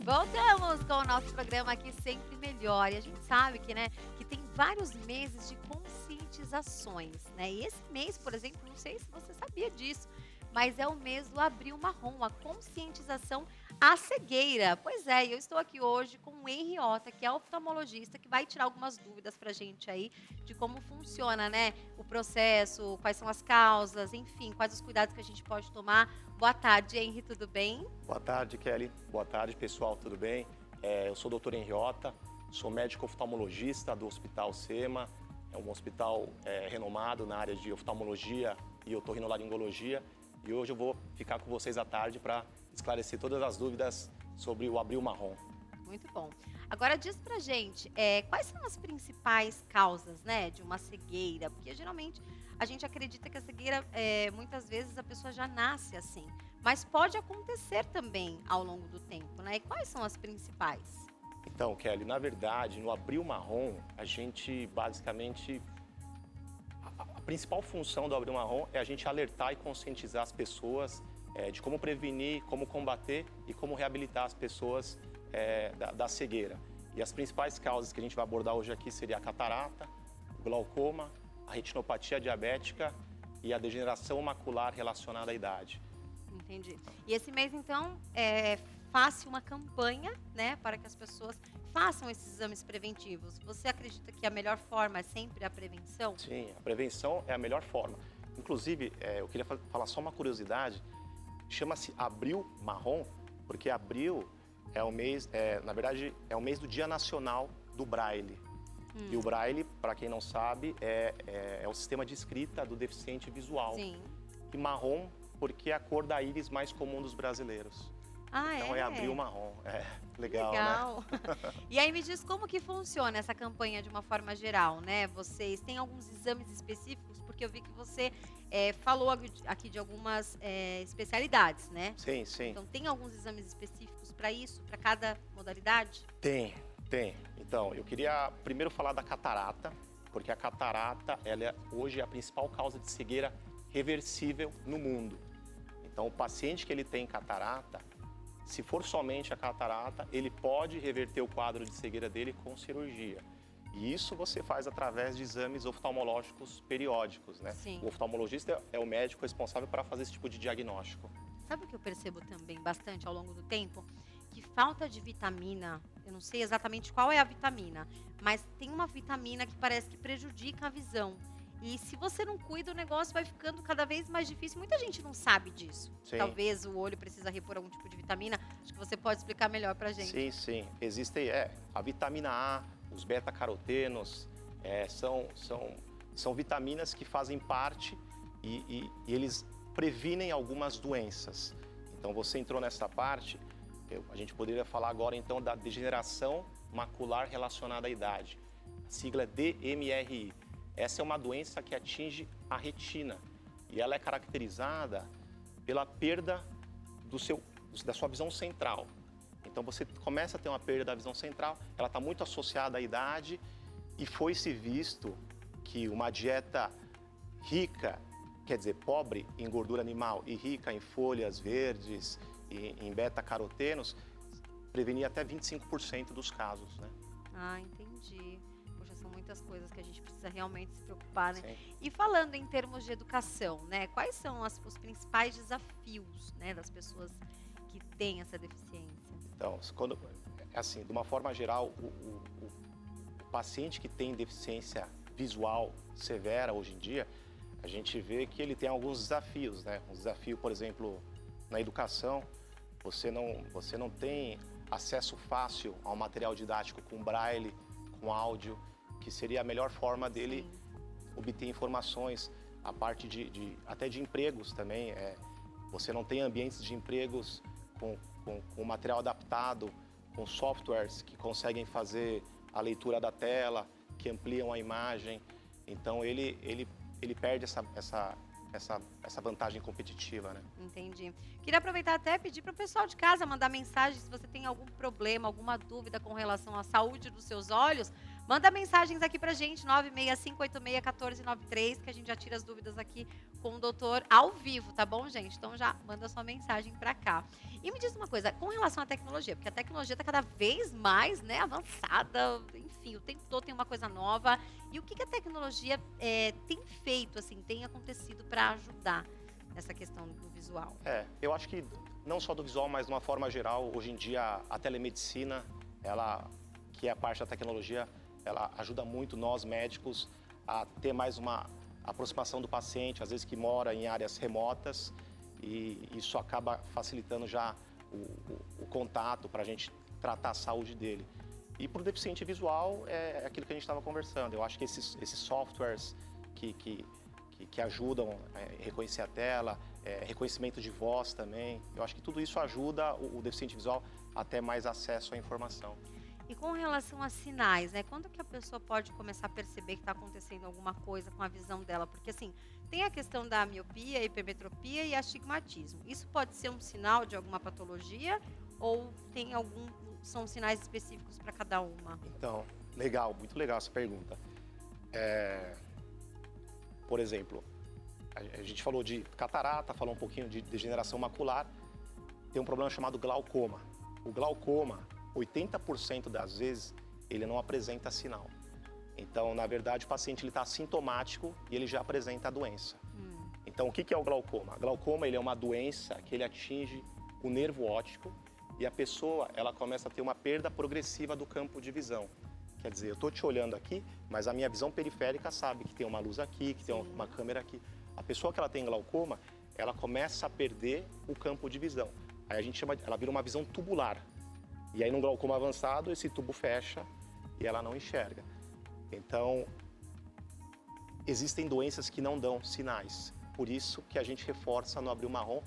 Voltamos com o nosso programa aqui Sempre Melhor. E a gente sabe que, né, que tem vários meses de conscientizações, né? E esse mês, por exemplo, não sei se você sabia disso, mas é o mês do Abril Marrom, a conscientização à cegueira. Pois é, e eu estou aqui hoje com o Henri Ota, que é oftalmologista, que vai tirar algumas dúvidas pra gente aí de como funciona, né, o processo, quais são as causas, enfim, quais os cuidados que a gente pode tomar. Boa tarde, Henri, tudo bem? Boa tarde, Kelly. Boa tarde, pessoal. Tudo bem? Eu sou o Dr. Henriota, sou médico oftalmologista do Hospital SEMA. É um hospital renomado na área de oftalmologia e otorrinolaringologia. E hoje eu vou ficar com vocês à tarde para esclarecer todas as dúvidas sobre o Abril Marrom. Muito bom. Agora diz pra gente, quais são as principais causas, né, de uma cegueira? Porque geralmente a gente acredita que a cegueira, muitas vezes a pessoa já nasce assim, mas pode acontecer também ao longo do tempo, né? E quais são as principais? Então, Kelly, na verdade, no Abril Marrom, a gente basicamente... A principal função do Abril Marrom é a gente alertar e conscientizar as pessoas de como prevenir, como combater e como reabilitar as pessoas da cegueira. E as principais causas que a gente vai abordar hoje aqui seria a catarata, o glaucoma, a retinopatia diabética e a degeneração macular relacionada à idade. Entendi. E esse mês, então, faça uma campanha, né, para que as pessoas façam esses exames preventivos. Você acredita que a melhor forma é sempre a prevenção? Sim, a prevenção é a melhor forma. Inclusive, eu queria falar só uma curiosidade, chama-se Abril Marrom, porque abril é o mês, na verdade, é o mês do Dia Nacional do Braille. E o Braille, para quem não sabe, é o sistema de escrita do deficiente visual. Sim. E marrom, porque é a cor da íris mais comum dos brasileiros. Ah, Então é Abril Marrom. Legal, né? Legal. E aí me diz como que funciona essa campanha de uma forma geral, né? Vocês têm alguns exames específicos? Porque eu vi que você falou aqui de algumas especialidades, né? Sim, sim. Então tem alguns exames específicos para isso, para cada modalidade? Tem. Então, eu queria primeiro falar da catarata, porque a catarata, ela hoje é a principal causa de cegueira reversível no mundo. Então, o paciente que ele tem catarata, se for somente a catarata, ele pode reverter o quadro de cegueira dele com cirurgia. E isso você faz através de exames oftalmológicos periódicos, né? Sim. O oftalmologista é o médico responsável para fazer esse tipo de diagnóstico. Sabe o que eu percebo também bastante ao longo do tempo? Que falta de vitamina, eu não sei exatamente qual é a vitamina, mas tem uma vitamina que parece que prejudica a visão. E se você não cuida, o negócio vai ficando cada vez mais difícil. Muita gente não sabe disso. Sim. Talvez o olho precisa repor algum tipo de vitamina. Acho que você pode explicar melhor pra gente. Sim. Existem a vitamina A, os beta-carotenos, são vitaminas que fazem parte e eles previnem algumas doenças. Então, você entrou nessa parte, a gente poderia falar agora, então, da degeneração macular relacionada à idade. A sigla é DMRI. Essa é uma doença que atinge a retina e ela é caracterizada pela perda da sua visão central. Então, você começa a ter uma perda da visão central, ela está muito associada à idade e foi-se visto que uma dieta rica, quer dizer, pobre em gordura animal e rica em folhas verdes e em beta-carotenos, prevenia até 25% dos casos, né? Ah, entendi. Poxa, são muitas coisas que a gente precisa realmente se preocupar, né? Sim. E falando em termos de educação, né? Quais são os principais desafios, né, das pessoas que têm essa deficiência? Então, assim, de uma forma geral, o paciente que tem deficiência visual severa hoje em dia, a gente vê que ele tem alguns desafios, né? Um desafio, por exemplo, na educação, você não tem acesso fácil ao material didático com braille, com áudio, que seria a melhor forma dele obter informações, a parte até de empregos também. Você não tem ambientes de empregos com material adaptado, com softwares que conseguem fazer a leitura da tela, que ampliam a imagem. Então, ele perde essa vantagem competitiva, né? Entendi. Queria aproveitar até e pedir para o pessoal de casa mandar mensagem se você tem algum problema, alguma dúvida com relação à saúde dos seus olhos, Manda mensagens aqui pra gente, 965861493, que a gente já tira as dúvidas aqui com o doutor ao vivo, tá bom, gente? Então já manda sua mensagem pra cá. E me diz uma coisa, com relação à tecnologia, porque a tecnologia tá cada vez mais, né, avançada, enfim, o tempo todo tem uma coisa nova. E o que a tecnologia tem feito, assim, tem acontecido para ajudar nessa questão do visual? Eu acho que não só do visual, mas de uma forma geral, hoje em dia a telemedicina, ela, que é a parte da tecnologia, ela ajuda muito nós médicos a ter mais uma aproximação do paciente, às vezes que mora em áreas remotas, e isso acaba facilitando já o contato para a gente tratar a saúde dele. E para o deficiente visual é aquilo que a gente estava conversando. Eu acho que esses softwares que ajudam a reconhecer a tela, reconhecimento de voz também, eu acho que tudo isso ajuda o deficiente visual a ter mais acesso à informação. E com relação a sinais, né? Quando que a pessoa pode começar a perceber que está acontecendo alguma coisa com a visão dela? Porque assim, tem a questão da miopia, hipermetropia e astigmatismo. Isso pode ser um sinal de alguma patologia ou são sinais específicos para cada uma? Então, legal, muito legal essa pergunta. Por exemplo, a gente falou de catarata, falou um pouquinho de degeneração macular, tem um problema chamado glaucoma. O glaucoma, 80% das vezes, ele não apresenta sinal. Então, na verdade, o paciente está assintomático e ele já apresenta a doença. Então, o que é o glaucoma? O glaucoma ele é uma doença que ele atinge o nervo óptico e a pessoa ela começa a ter uma perda progressiva do campo de visão. Quer dizer, eu estou te olhando aqui, mas a minha visão periférica sabe que tem uma luz aqui, que tem uma câmera aqui. A pessoa que ela tem glaucoma, ela começa a perder o campo de visão. Aí a gente chama, ela vira uma visão tubular. E aí, num glaucoma avançado, esse tubo fecha e ela não enxerga. Então, existem doenças que não dão sinais. Por isso que a gente reforça no Abril Marrom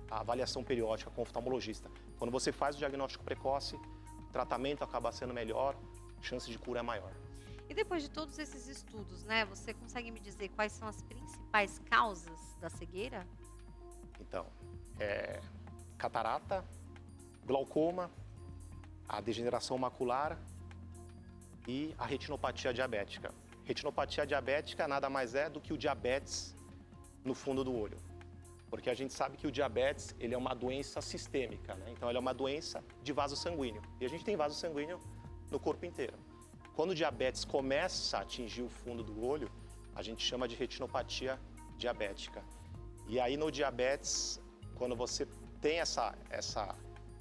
a avaliação periódica com o oftalmologista. Quando você faz o diagnóstico precoce, o tratamento acaba sendo melhor, a chance de cura é maior. E depois de todos esses estudos, né, você consegue me dizer quais são as principais causas da cegueira? Então, catarata, glaucoma, a degeneração macular e a retinopatia diabética. Retinopatia diabética nada mais é do que o diabetes no fundo do olho. Porque a gente sabe que o diabetes ele é uma doença sistêmica, né? Então, ele é uma doença de vaso sanguíneo. E a gente tem vaso sanguíneo no corpo inteiro. Quando o diabetes começa a atingir o fundo do olho, a gente chama de retinopatia diabética. E aí, no diabetes, quando você tem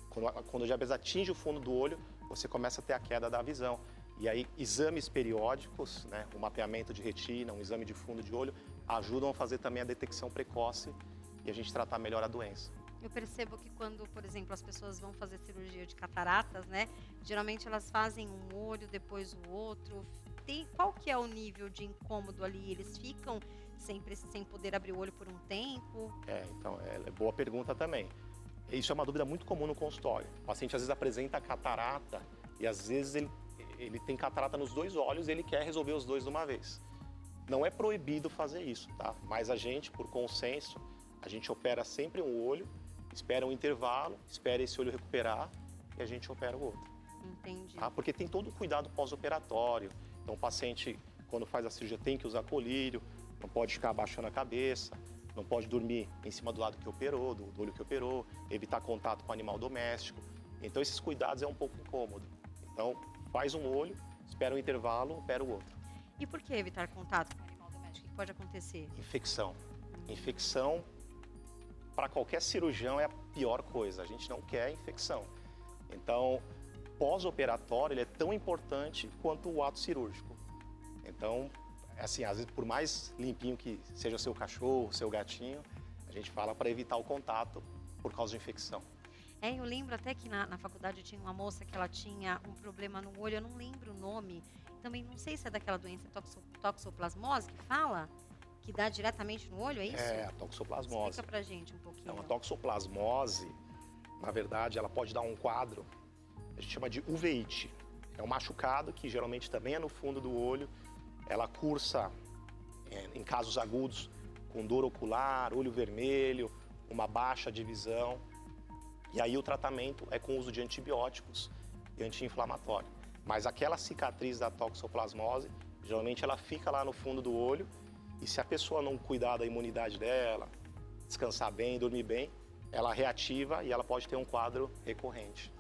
quando o diabetes atinge o fundo do olho, você começa a ter a queda da visão. E aí, exames periódicos, né, o mapeamento de retina, um exame de fundo de olho, ajudam a fazer também a detecção precoce e a gente tratar melhor a doença. Eu percebo que quando, por exemplo, as pessoas vão fazer cirurgia de cataratas, né, geralmente elas fazem um olho, depois o outro. Qual que é o nível de incômodo ali? Eles ficam sempre sem poder abrir o olho por um tempo? Então, é boa pergunta também. Isso é uma dúvida muito comum no consultório. O paciente às vezes apresenta catarata e às vezes ele tem catarata nos dois olhos e ele quer resolver os dois de uma vez. Não é proibido fazer isso, tá? Mas a gente, por consenso, a gente opera sempre um olho, espera um intervalo, espera esse olho recuperar e a gente opera o outro. Entendi. Tá? Porque tem todo o cuidado pós-operatório. Então o paciente, quando faz a cirurgia, tem que usar colírio, não pode ficar abaixando a cabeça, não pode dormir em cima do lado que operou, do olho que operou, evitar contato com animal doméstico. Então esses cuidados é um pouco incômodo. Então faz um olho, espera um intervalo, opera o outro. E por que evitar contato com animal doméstico? O que pode acontecer? Infecção. Infecção, para qualquer cirurgião, é a pior coisa. A gente não quer infecção. Então, pós-operatório, ele é tão importante quanto o ato cirúrgico. Então, assim, às vezes, por mais limpinho que seja o seu cachorro, o seu gatinho, a gente fala para evitar o contato por causa de infecção. Eu lembro até que na faculdade tinha uma moça que ela tinha um problema no olho, eu não lembro o nome. Também não sei se é daquela doença toxoplasmose que fala, que dá diretamente no olho, é isso? É, a toxoplasmose. Explica pra gente um pouquinho. Então, a toxoplasmose, na verdade, ela pode dar um quadro, a gente chama de uveíte. É um machucado que geralmente também é no fundo do olho. Ela cursa, em casos agudos, com dor ocular, olho vermelho, uma baixa de visão. E aí o tratamento é com o uso de antibióticos e anti-inflamatório. Mas aquela cicatriz da toxoplasmose, geralmente ela fica lá no fundo do olho e se a pessoa não cuidar da imunidade dela, descansar bem, dormir bem, ela reativa e ela pode ter um quadro recorrente.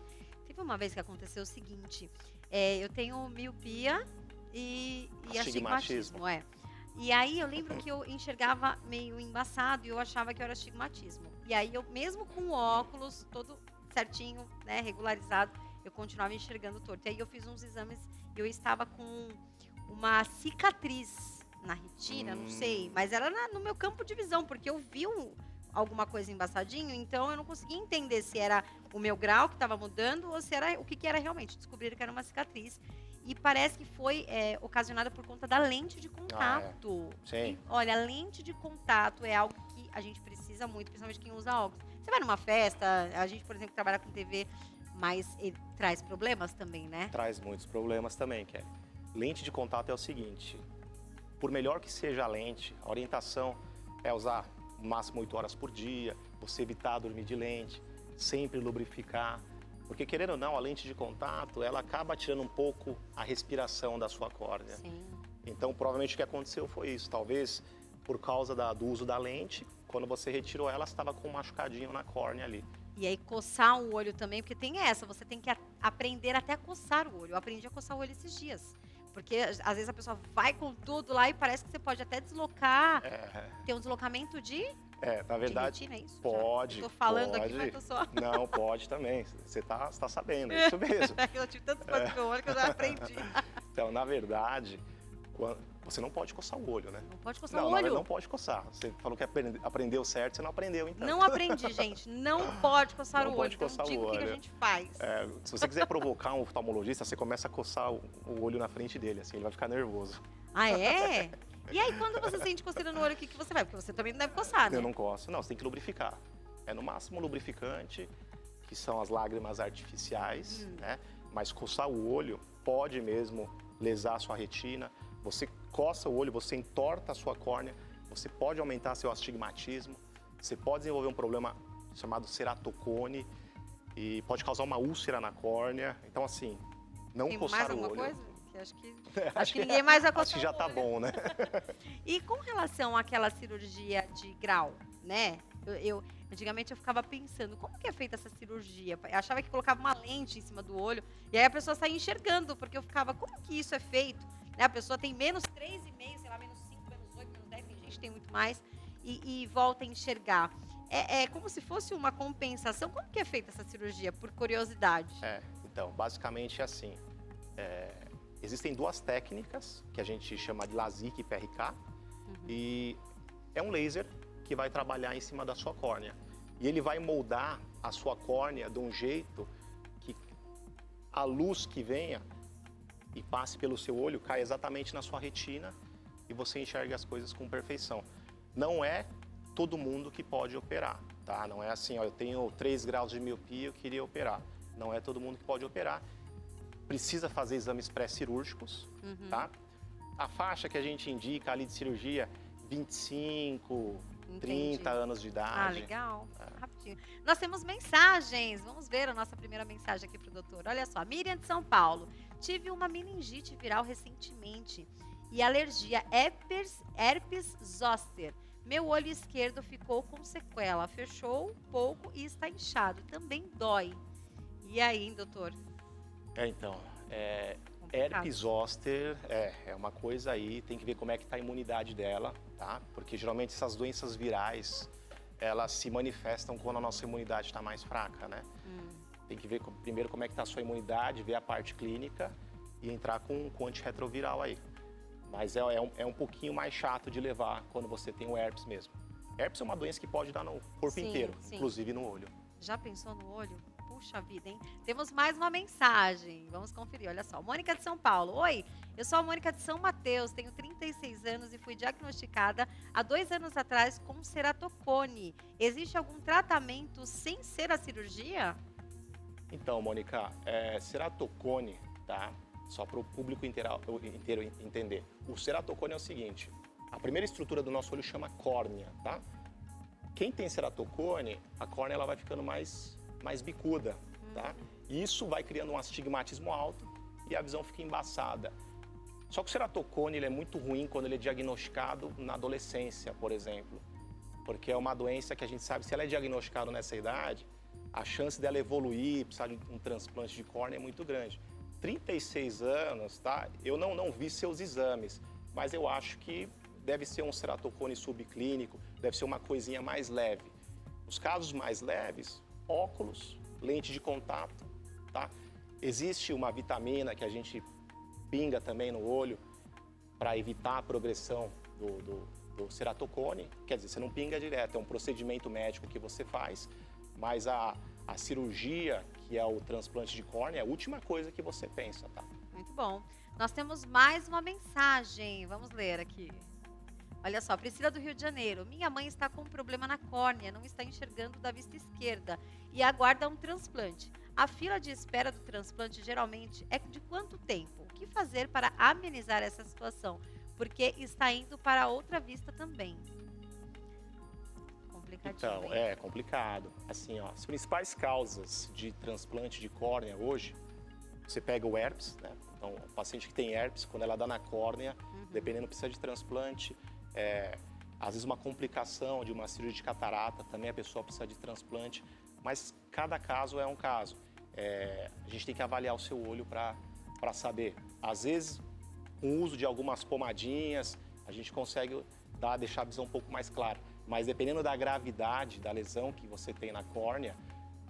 Teve uma vez que aconteceu o seguinte, eu tenho miopia e astigmatismo, E aí eu lembro que eu enxergava meio embaçado e eu achava que era astigmatismo. E aí eu, mesmo com o óculos todo certinho, né, regularizado, eu continuava enxergando torto. E aí eu fiz uns exames e eu estava com uma cicatriz na retina, não sei, mas era no meu campo de visão, porque eu vi alguma coisa embaçadinho, então eu não conseguia entender se era o meu grau que estava mudando ou se era o que era realmente. Descobriram que era uma cicatriz. E parece que foi ocasionada por conta da lente de contato. Sim. E, olha, a lente de contato é algo que a gente precisa muito, principalmente quem usa óculos. Você vai numa festa, a gente, por exemplo, trabalha com TV, mas ele traz problemas também, né? Traz muitos problemas também, Kelly. Lente de contato é o seguinte, por melhor que seja a lente, a orientação é usar no máximo 8 horas por dia, você evitar dormir de lente, sempre lubrificar. Porque, querendo ou não, a lente de contato, ela acaba tirando um pouco a respiração da sua córnea. Sim. Então, provavelmente o que aconteceu foi isso. Talvez por causa do uso da lente, quando você retirou ela, estava com um machucadinho na córnea ali. E aí, coçar o olho também, porque tem essa, você tem que aprender até a coçar o olho. Eu aprendi a coçar o olho esses dias. Porque, às vezes, a pessoa vai com tudo lá e parece que você pode até deslocar, ter um deslocamento na verdade, de retina, é isso? pode. Estou falando pode. aqui, mas tô só... Não, pode também. Você tá sabendo, é isso mesmo. Eu tive tantos pontos no meu olho que eu já aprendi. Então, na verdade, você não pode coçar o olho, né? Não pode coçar o olho? Não pode coçar. Você falou que aprendeu certo, você não aprendeu, então. Não aprendi, gente. Não pode coçar o olho. Pode coçar então, diga o que a gente faz. Se você quiser provocar um oftalmologista, você começa a coçar o olho na frente dele, assim, ele vai ficar nervoso. Ah, é? E aí, quando você sente coceira no olho, o que você vai? Porque você também não deve coçar, né? Eu não coço. Não, você tem que lubrificar. É no máximo lubrificante, que são as lágrimas artificiais, né? Mas coçar o olho pode mesmo lesar a sua retina. Você coça o olho, você entorta a sua córnea, você pode aumentar seu astigmatismo, você pode desenvolver um problema chamado ceratocone e pode causar uma úlcera na córnea. Então, assim, não tem coçar mais o olho. Coisa? Acho que ninguém mais vai coçar. Acho que já tá bom, né? E com relação àquela cirurgia de grau, né? Antigamente eu ficava pensando, como que é feita essa cirurgia? Eu achava que colocava uma lente em cima do olho e aí a pessoa saía enxergando, porque eu ficava, como que isso é feito? Né? A pessoa tem menos 3,5, sei lá, menos 5, menos 8, menos 10, tem gente que tem muito mais, e volta a enxergar. É como se fosse uma compensação. Como que é feita essa cirurgia? Por curiosidade. Então, basicamente é assim. Existem duas técnicas que a gente chama de LASIK e PRK. E é um laser que vai trabalhar em cima da sua córnea. E ele vai moldar a sua córnea de um jeito que a luz que venha e passe pelo seu olho cai exatamente na sua retina e você enxerga as coisas com perfeição. Não é todo mundo que pode operar, tá? Não é assim, eu tenho 3 graus de miopia, eu queria operar. Não é todo mundo que pode operar. Precisa fazer exames pré-cirúrgicos, tá? A faixa que a gente indica ali de cirurgia, 25, 30 anos de idade. Ah, legal. Rapidinho. Nós temos mensagens. Vamos ver a nossa primeira mensagem aqui pro doutor. Olha só, Miriam de São Paulo. Tive uma meningite viral recentemente e alergia herpes zoster. Meu olho esquerdo ficou com sequela, fechou um pouco e está inchado. Também dói. E aí, hein, doutor? Então, herpes zoster é uma coisa aí, tem que ver como é que está a imunidade dela, tá? Porque geralmente essas doenças virais, elas se manifestam quando a nossa imunidade está mais fraca, né? Tem que ver primeiro como é que está a sua imunidade, ver a parte clínica e entrar com antirretroviral aí. Mas é um pouquinho mais chato de levar quando você tem o herpes mesmo. Herpes é uma doença que pode dar no corpo inteiro, inclusive no olho. Já pensou no olho? Puxa vida, hein? Temos mais uma mensagem. Vamos conferir, olha só. Mônica de São Paulo. Oi, eu sou a Mônica de São Mateus, tenho 36 anos e fui diagnosticada há 2 anos atrás com ceratocone. Existe algum tratamento sem ser a cirurgia? Então, Mônica, ceratocone, tá? Só para o público inteiro entender. O ceratocone é o seguinte, a primeira estrutura do nosso olho chama córnea, tá? Quem tem ceratocone, a córnea ela vai ficando mais bicuda, tá? E isso vai criando um astigmatismo alto e a visão fica embaçada. Só que o ceratocone ele é muito ruim quando ele é diagnosticado na adolescência, por exemplo. Porque é uma doença que a gente sabe, se ela é diagnosticada nessa idade, a chance dela evoluir, precisar de um transplante de córnea é muito grande. 36 anos, tá? Eu não vi seus exames, mas eu acho que deve ser um ceratocone subclínico, deve ser uma coisinha mais leve. Os casos mais leves, óculos, lente de contato, tá? Existe uma vitamina que a gente pinga também no olho para evitar a progressão do ceratocone. Quer dizer, você não pinga direto, é um procedimento médico que você faz, mas a cirurgia, que é o transplante de córnea, é a última coisa que você pensa, tá? Muito bom. Nós temos mais uma mensagem. Vamos ler aqui. Olha só, Priscila do Rio de Janeiro. Minha mãe está com um problema na córnea, não está enxergando da vista esquerda e aguarda um transplante. A fila de espera do transplante geralmente é de quanto tempo? O que fazer para amenizar essa situação? Porque está indo para outra vista também. Complicadinho, Então, hein? é complicado. Assim, ó, as principais causas de transplante de córnea hoje, você pega o herpes, né? Então, o paciente que tem herpes, quando ela dá na córnea, dependendo, precisa de transplante. Às vezes uma complicação de uma cirurgia de catarata, também a pessoa precisa de transplante. Mas cada caso é um caso. A gente tem que avaliar o seu olho para saber. Às vezes, com o uso de algumas pomadinhas, a gente consegue deixar a visão um pouco mais clara. Mas dependendo da gravidade da lesão que você tem na córnea,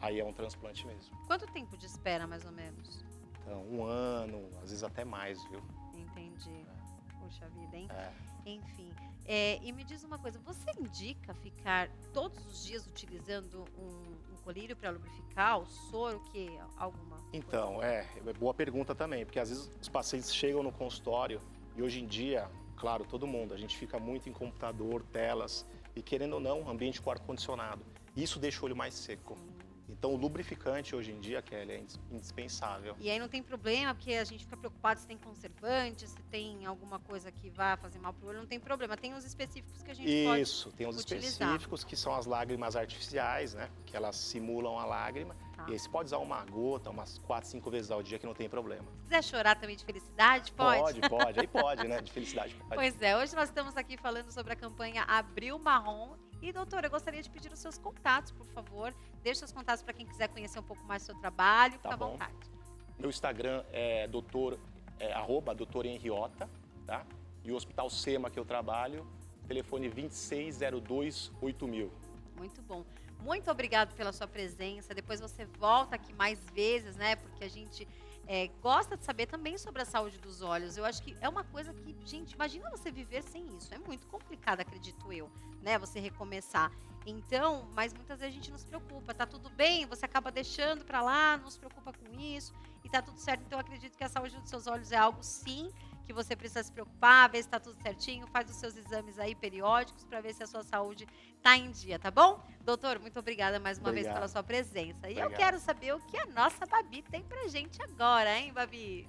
aí é um transplante mesmo. Quanto tempo de espera, mais ou menos? Então, 1 ano, às vezes até mais, viu? Entendi. Puxa vida, hein? É. Enfim. E me diz uma coisa, você indica ficar todos os dias utilizando um colírio para lubrificar, o soro, o que? Alguma coisa? Então, é boa pergunta também, porque às vezes os pacientes chegam no consultório e hoje em dia, claro, todo mundo, a gente fica muito em computador, telas e querendo ou não, ambiente com ar-condicionado. Isso deixa o olho mais seco. Então, o lubrificante hoje em dia, Kelly, é indispensável. E aí não tem problema, porque a gente fica preocupado se tem conservante, se tem alguma coisa que vai fazer mal pro olho, não tem problema. Tem os específicos que a gente pode Isso, tem os utilizar. específicos que são as lágrimas artificiais, né? Que elas simulam a lágrima. Tá. E aí você pode usar uma gota, umas 4, 5 vezes ao dia que não tem problema. Se quiser chorar também de felicidade, pode? Pode. Aí pode, né? De felicidade. Pode. Pois é, hoje nós estamos aqui falando sobre a campanha Abril Marrom. E, doutora, eu gostaria de pedir os seus contatos, por favor. Deixe seus contatos para quem quiser conhecer um pouco mais do seu trabalho. Fica à bom. vontade. Meu Instagram é @doutor Henriota, tá? E o Hospital SEMA que eu trabalho, telefone 2602-8000. Muito bom. Muito obrigado pela sua presença. Depois você volta aqui mais vezes, né? Porque a gente gosta de saber também sobre a saúde dos olhos. Eu acho que é uma coisa que, gente, imagina você viver sem isso. É muito complicado, acredito eu, né? Você recomeçar. Então, mas muitas vezes a gente não se preocupa. Tá tudo bem, você acaba deixando pra lá, não se preocupa com isso e tá tudo certo. Então, eu acredito que a saúde dos seus olhos é algo, sim, que você precisa se preocupar, ver se tá tudo certinho, faz os seus exames aí periódicos para ver se a sua saúde tá em dia, tá bom? Doutor, muito obrigada mais uma vez pela sua presença. E eu quero saber o que a nossa Babi tem pra gente agora, hein, Babi?